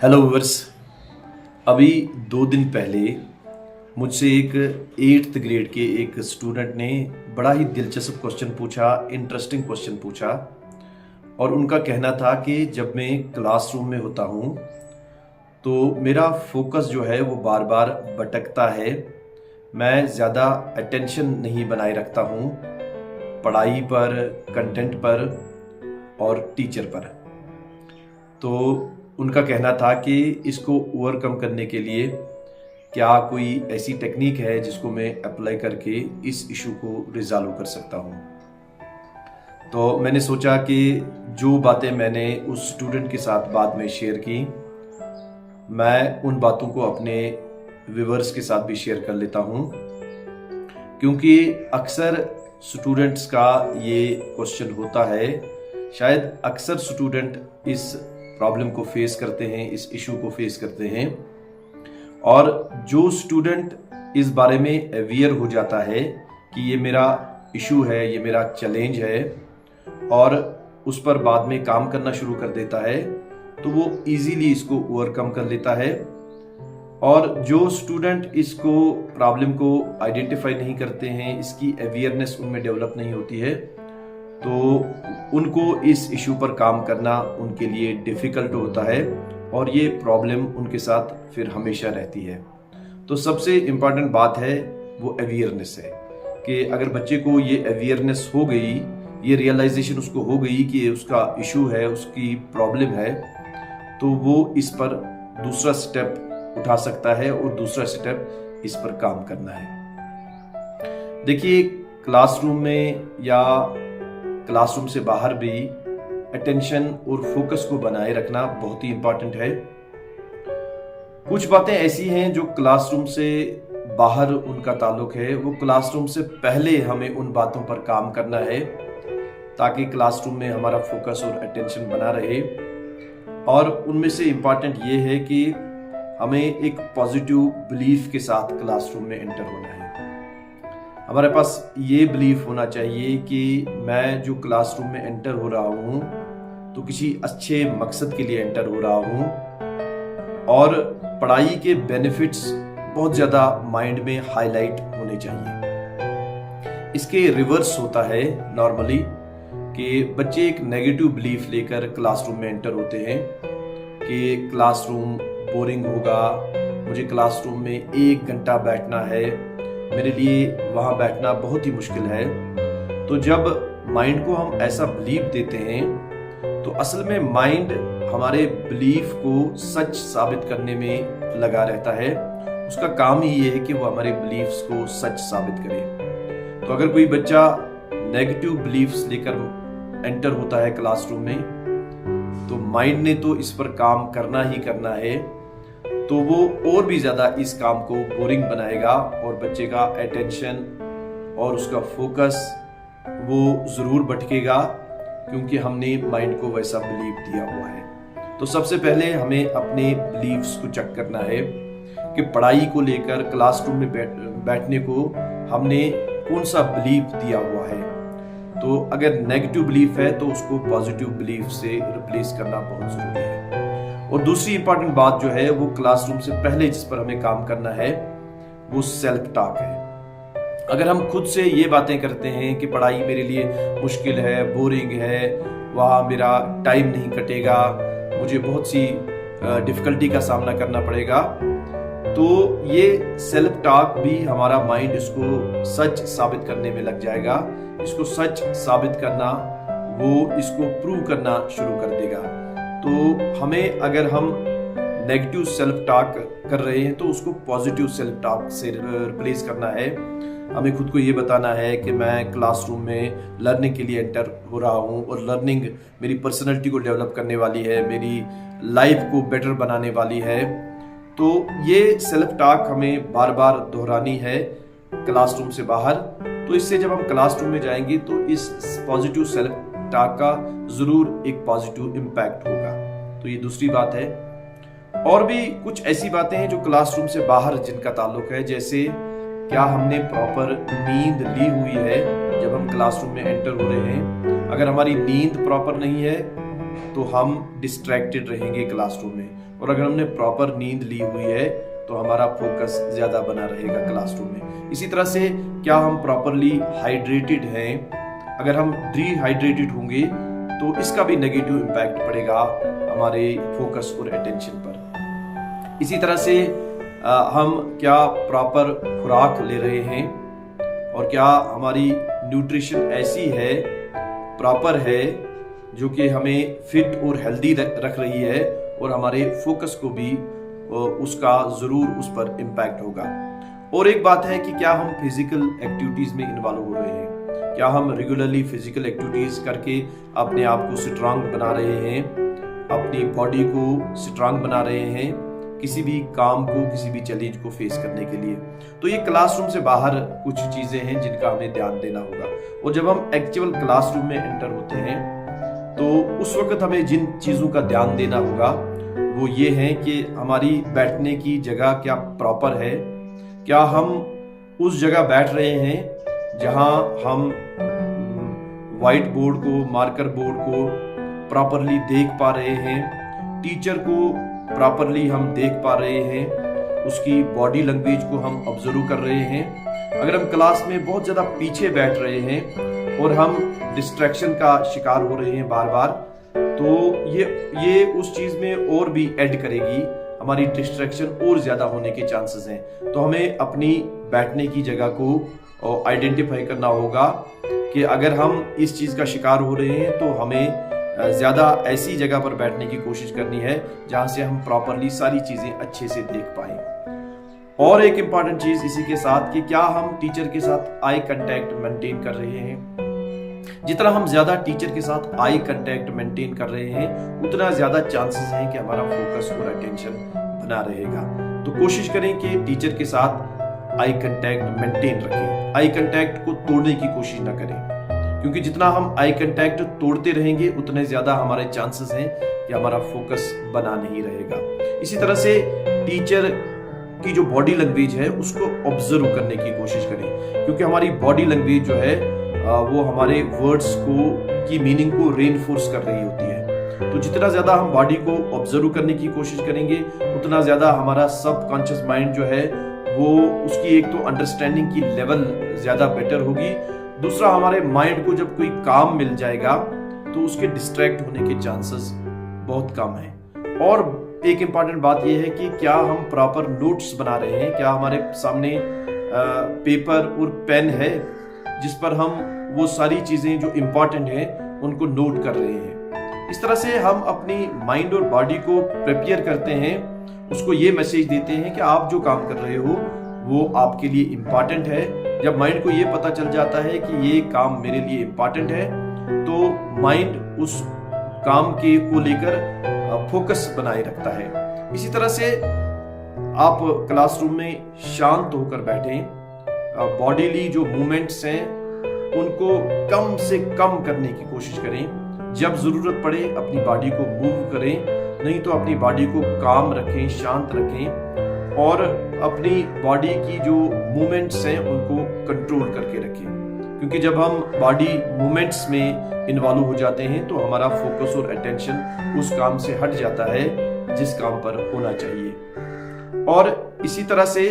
Hello viewers. अभी 2 दिन पहले मुझसे एक 8th ग्रेड के एक स्टूडेंट ने बड़ा ही दिलचस्प क्वेश्चन पूछा, इंटरेस्टिंग क्वेश्चन पूछा। और उनका कहना था कि जब मैं क्लासरूम में होता हूँ तो मेरा फोकस जो है वो बार बार भटकता है। मैं ज़्यादा अटेंशन नहीं बनाए रखता हूँ पढ़ाई पर, कंटेंट पर और टीचर पर। तो उनका कहना था कि इसको ओवरकम करने के लिए क्या कोई ऐसी टेक्निक है जिसको मैं अप्लाई करके इस इशू को रिजॉल्व कर सकता हूँ। तो मैंने सोचा कि जो बातें मैंने उस स्टूडेंट के साथ बाद में शेयर की, मैं उन बातों को अपने व्यूअर्स के साथ भी शेयर कर लेता हूँ, क्योंकि अक्सर स्टूडेंट्स का ये क्वेश्चन होता है। शायद अक्सर स्टूडेंट इस प्रॉब्लम को फेस करते हैं, इस इशू को फेस करते हैं। और जो स्टूडेंट इस बारे में अवेयर हो जाता है कि ये मेरा इशू है, ये मेरा चैलेंज है, और उस पर बाद में काम करना शुरू कर देता है, तो वो इजीली इसको ओवरकम कर लेता है। और जो स्टूडेंट इसको प्रॉब्लम को आइडेंटिफाई नहीं करते हैं, इसकी अवेयरनेस उनमें डेवलप नहीं होती है, तो उनको इस इशू पर काम करना उनके लिए डिफ़िकल्ट होता है और ये प्रॉब्लम उनके साथ फिर हमेशा रहती है। तो सबसे इम्पॉर्टेंट बात है वो अवेयरनेस है कि अगर बच्चे को ये अवेयरनेस हो गई, ये रियलाइजेशन उसको हो गई कि उसका इशू है, उसकी प्रॉब्लम है, तो वो इस पर दूसरा स्टेप उठा सकता है और दूसरा स्टेप इस पर काम करना है। देखिए, क्लासरूम में या क्लासरूम से बाहर भी अटेंशन और फोकस को बनाए रखना बहुत ही इंपॉर्टेंट है। कुछ बातें ऐसी हैं जो क्लासरूम से बाहर उनका ताल्लुक है, वो क्लासरूम से पहले हमें उन बातों पर काम करना है ताकि क्लासरूम में हमारा फोकस और अटेंशन बना रहे। और उनमें से इम्पॉर्टेंट ये है कि हमें एक पॉजिटिव बिलीफ के साथ क्लासरूम में एंटर होना है। हमारे पास ये बिलीफ होना चाहिए कि मैं जो क्लासरूम में एंटर हो रहा हूँ तो किसी अच्छे मकसद के लिए एंटर हो रहा हूँ, और पढ़ाई के बेनिफिट्स बहुत ज़्यादा माइंड में हाईलाइट होने चाहिए। इसके रिवर्स होता है नॉर्मली कि बच्चे एक नेगेटिव बिलीफ लेकर क्लासरूम में एंटर होते हैं कि क्लासरूम बोरिंग होगा, मुझे क्लासरूम में 1 घंटा बैठना है, मेरे लिए वहाँ बैठना बहुत ही मुश्किल है। तो जब माइंड को हम ऐसा बिलीफ देते हैं तो असल में माइंड हमारे बिलीफ को सच साबित करने में लगा रहता है। उसका काम ही ये है कि वो हमारे बिलीफ्स को सच साबित करे। तो अगर कोई बच्चा नेगेटिव बिलीफ्स लेकर एंटर होता है क्लासरूम में, तो माइंड ने तो इस पर काम करना ही करना है, तो वो और भी ज़्यादा इस काम को बोरिंग बनाएगा और बच्चे का अटेंशन और उसका फोकस वो ज़रूर भटकेगा, क्योंकि हमने माइंड को वैसा बिलीव दिया हुआ है। तो सबसे पहले हमें अपने बिलीव्स को चेक करना है कि पढ़ाई को लेकर क्लासरूम में बैठने को हमने कौन सा बिलीव दिया हुआ है। तो अगर नेगेटिव बिलीफ है तो उसको पॉजिटिव बिलीफ से रिप्लेस करना बहुत ज़रूरी है। और दूसरी इंपॉर्टेंट बात जो है वो क्लासरूम से पहले जिस पर हमें काम करना है वो सेल्फ टॉक है। अगर हम खुद से ये बातें करते हैं कि पढ़ाई मेरे लिए मुश्किल है, बोरिंग है, वहाँ मेरा टाइम नहीं कटेगा, मुझे बहुत सी डिफिकल्टी का सामना करना पड़ेगा, तो ये सेल्फ टॉक भी हमारा माइंड इसको सच साबित करने में लग जाएगा। इसको सच साबित करना, वो इसको प्रूव करना शुरू कर देगा। तो हमें, अगर हम नेगेटिव सेल्फ टॉक कर रहे हैं तो उसको पॉजिटिव सेल्फ टॉक से रिप्लेस करना है। हमें खुद को ये बताना है कि मैं क्लासरूम में लर्निंग के लिए एंटर हो रहा हूँ और लर्निंग मेरी पर्सनैलिटी को डेवलप करने वाली है, मेरी लाइफ को बेटर बनाने वाली है। तो ये सेल्फ टॉक हमें बार बार दोहरानी है क्लासरूम से बाहर। तो इससे जब हम क्लासरूम में जाएंगे तो इस पॉजिटिव सेल्फ टॉक का जरूर एक पॉजिटिव इम्पैक्ट होगा। तो ये दूसरी बात है। और भी कुछ ऐसी बातें हैं जो क्लासरूम से बाहर जिनका ताल्लुक है, जैसे क्या हमने प्रॉपर नींद ली हुई है जब हम क्लासरूम में एंटर हो रहे हैं। अगर हमारी नींद प्रॉपर नहीं है तो हम डिस्ट्रैक्टेड रहेंगे क्लासरूम में, और अगर हमने प्रॉपर नींद ली हुई है तो हमारा फोकस ज़्यादा बना रहेगा क्लासरूम में। इसी तरह से क्या हम प्रॉपरली हाइड्रेटेड हैं? अगर हम डिहाइड्रेटेड होंगे तो इसका भी नेगेटिव इम्पैक्ट पड़ेगा हमारे फोकस और अटेंशन पर। इसी तरह से हम क्या प्रॉपर खुराक ले रहे हैं, और क्या हमारी न्यूट्रिशन ऐसी है, प्रॉपर है, जो कि हमें फिट और हेल्दी रख रही है, और हमारे फोकस को भी उसका ज़रूर उस पर इम्पैक्ट होगा। और एक बात है कि क्या हम फिजिकल एक्टिविटीज़ में इन्वॉल्व हो रहे हैं, क्या हम रेगुलरली फिजिकल एक्टिविटीज़ करके अपने आप को स्ट्रांग बना रहे हैं, अपनी बॉडी को स्ट्रांग बना रहे हैं किसी भी काम को, किसी भी चैलेंज को फेस करने के लिए। तो ये क्लासरूम से बाहर कुछ चीज़ें हैं जिनका हमें ध्यान देना होगा। और जब हम एक्चुअल क्लासरूम में एंटर होते हैं तो उस वक्त हमें जिन चीज़ों का ध्यान देना होगा वो ये है कि हमारी बैठने की जगह क्या प्रॉपर है, क्या हम उस जगह बैठ रहे हैं जहां हम व्हाइट बोर्ड को, मार्कर बोर्ड को प्रॉपरली देख पा रहे हैं, टीचर को प्रॉपरली हम देख पा रहे हैं, उसकी बॉडी लैंग्वेज को हम ऑब्जर्व कर रहे हैं। अगर हम क्लास में बहुत ज़्यादा पीछे बैठ रहे हैं और हम डिस्ट्रैक्शन का शिकार हो रहे हैं बार बार, तो ये उस चीज़ में और भी ऐड करेगी, हमारी डिस्ट्रैक्शन और ज़्यादा होने के चांसेस हैं। तो हमें अपनी बैठने की जगह को आइडेंटिफाई करना होगा कि अगर हम इस चीज़ का शिकार हो रहे हैं तो हमें ज़्यादा ऐसी जगह पर बैठने की कोशिश करनी है जहाँ से हम प्रॉपरली सारी चीज़ें अच्छे से देख पाएं। और एक इम्पॉर्टेंट चीज़ इसी के साथ कि क्या हम टीचर के साथ आई कांटेक्ट मेंटेन कर रहे हैं। जितना हम ज़्यादा टीचर के साथ आई कांटेक्ट मेंटेन कर रहे हैं उतना ज़्यादा चांसेस हैं कि हमारा फोकस और अटेंशन बना रहेगा। तो कोशिश करें कि टीचर के साथ आई कांटेक्ट मेंटेन रखें, आई कांटेक्ट को तोड़ने की कोशिश ना करें, क्योंकि जितना हम आई कांटेक्ट तोड़ते रहेंगे उतने ज़्यादा हमारे चांसेस हैं कि हमारा फोकस बना नहीं रहेगा। इसी तरह से टीचर की जो बॉडी लैंग्वेज है उसको ऑब्जर्व करने की कोशिश करें, क्योंकि हमारी बॉडी लैंग्वेज जो है वो हमारे वर्ड्स की मीनिंग को रेनफोर्स कर रही होती है। तो जितना ज़्यादा हम बॉडी को ऑब्जर्व करने की कोशिश करेंगे उतना ज़्यादा हमारा सबकॉन्शियस माइंड जो है वो उसकी एक तो अंडरस्टैंडिंग की लेवल ज़्यादा बेटर होगी, दूसरा हमारे माइंड को जब कोई काम मिल जाएगा तो उसके डिस्ट्रैक्ट होने के चांसेस बहुत कम हैं। और एक इम्पॉर्टेंट बात यह है कि क्या हम प्रॉपर नोट्स बना रहे हैं, क्या हमारे सामने पेपर और पेन है जिस पर हम वो सारी चीज़ें जो इम्पॉर्टेंट हैं उनको नोट कर रहे हैं। इस तरह से हम अपनी माइंड और बॉडी को प्रिपेयर करते हैं, उसको ये मैसेज देते हैं कि आप जो काम कर रहे हो वो आपके लिए इम्पॉर्टेंट है। जब माइंड को ये पता चल जाता है कि ये काम मेरे लिए इम्पॉर्टेंट है तो माइंड उस काम के को लेकर फोकस बनाए रखता है। इसी तरह से आप क्लासरूम में शांत होकर बैठें, बॉडीली जो मूवमेंट्स हैं उनको कम से कम करने की कोशिश करें, जब ज़रूरत पड़े अपनी बॉडी को मूव करें, नहीं तो अपनी बॉडी को काम रखें, शांत रखें, और अपनी बॉडी की जो मूवमेंट्स हैं उनको कंट्रोल करके रखें, क्योंकि जब हम बॉडी मूवमेंट्स में इन्वॉल्व हो जाते हैं तो हमारा फोकस और अटेंशन उस काम से हट जाता है जिस काम पर होना चाहिए। और इसी तरह से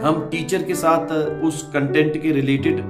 हम टीचर के साथ उस कंटेंट के रिलेटेड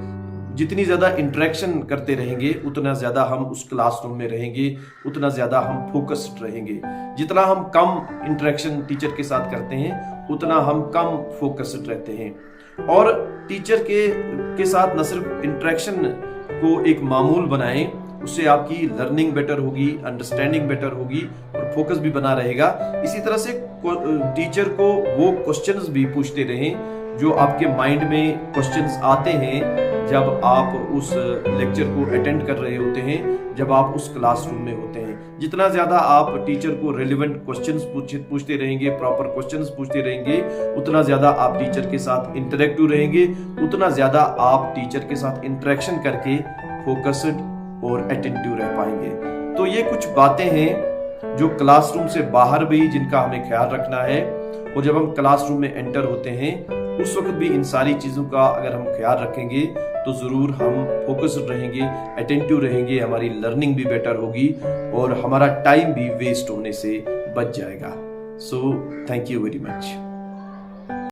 जितनी ज़्यादा इंटरेक्शन करते रहेंगे उतना ज़्यादा हम उस क्लासरूम में रहेंगे, उतना ज़्यादा हम फोकस्ड रहेंगे। जितना हम कम इंटरेक्शन टीचर के साथ करते हैं उतना हम कम फोकस्ड रहते हैं। और टीचर के साथ न सिर्फ इंटरेक्शन को एक मामूल बनाएं, उससे आपकी लर्निंग बेटर होगी, अंडरस्टैंडिंग बेटर होगी और फोकस भी बना रहेगा। इसी तरह से टीचर को वो क्वेश्चंस भी पूछते रहें जो आपके माइंड में क्वेश्चंस आते हैं जब आप उस लेक्चर को अटेंड कर रहे होते हैं, जब आप उस क्लासरूम में होते हैं। जितना ज़्यादा आप टीचर को रेलिवेंट क्वेश्चंस पूछते रहेंगे, प्रॉपर क्वेश्चंस पूछते रहेंगे, उतना ज़्यादा आप टीचर के साथ इंटरेक्टिव रहेंगे, उतना ज़्यादा आप टीचर के साथ इंटरेक्शन करके फोकस्ड और अटेंटिव रह पाएंगे। तो ये कुछ बातें हैं जो क्लासरूम से बाहर भी जिनका हमें ख्याल रखना है, और जब हम क्लासरूम में एंटर होते हैं उस वक्त भी इन सारी चीज़ों का अगर हम ख्याल रखेंगे तो ज़रूर हम फोकस्ड रहेंगे, अटेंटिव रहेंगे, हमारी लर्निंग भी बेटर होगी और हमारा टाइम भी वेस्ट होने से बच जाएगा। So thank you very much.